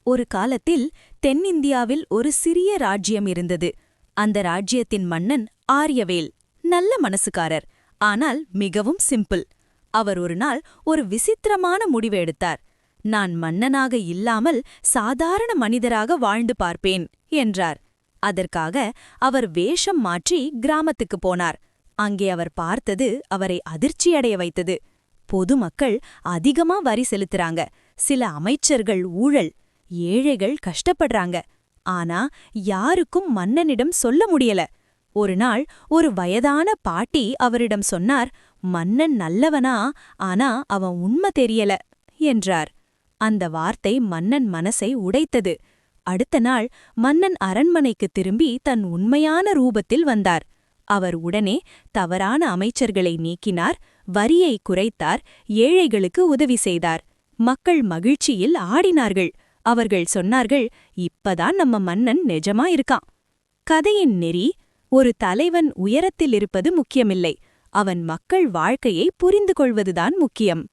ஒரு காலத்தில் தென்னிந்தியாவில் ஒரு சிறிய ராஜ்யம் இருந்தது. அந்த ராஜ்யத்தின் மன்னன் ஆரியவேல். நல்ல மனசுக்காரர், ஆனால் மிகவும் சிம்பிள். அவர் ஒரு நாள் ஒரு விசித்திரமான முடிவு எடுத்தார். நான் மன்னனாக இல்லாமல் சாதாரண மனிதராக வாழ்ந்து பார்ப்பேன் என்றார். அதற்காக அவர் வேஷம் மாற்றி கிராமத்துக்குப் போனார். அங்கே அவர் பார்த்தது அவரை அதிர்ச்சியடைய வைத்தது. பொதுமக்கள் அதிகமா வரி செலுத்துறாங்க, சில அமைச்சர்கள் ஊழல், ஏழைகள் கஷ்டப்படுறாங்க. ஆனா யாருக்கும் மன்னனிடம் சொல்ல முடியல. ஒரு நாள் ஒரு வயதான பாட்டி அவரிடம் சொன்னார், மன்னன் நல்லவனா, ஆனா அவன் உண்மை தெரியல என்றார். அந்த வார்த்தை மன்னன் மனசை உடைத்தது. அடுத்த நாள் மன்னன் அரண்மனைக்கு திரும்பி தன் உண்மையான ரூபத்தில் வந்தார். அவர் உடனே தவறான அமைச்சர்களை நீக்கினார், வரியை குறைத்தார், ஏழைகளுக்கு உதவி செய்தார். மக்கள் மகிழ்ச்சியில் ஆடினார்கள். அவர்கள் சொன்னார்கள், இப்பதான் நம்ம மன்னன் நிஜமா இருக்கான். கதையின் நெறி: ஒரு தலைவன் உயரத்தில் இருப்பது முக்கியமில்லை, அவன் மக்கள் வாழ்க்கையை புரிந்து கொள்வதுதான் முக்கியம்.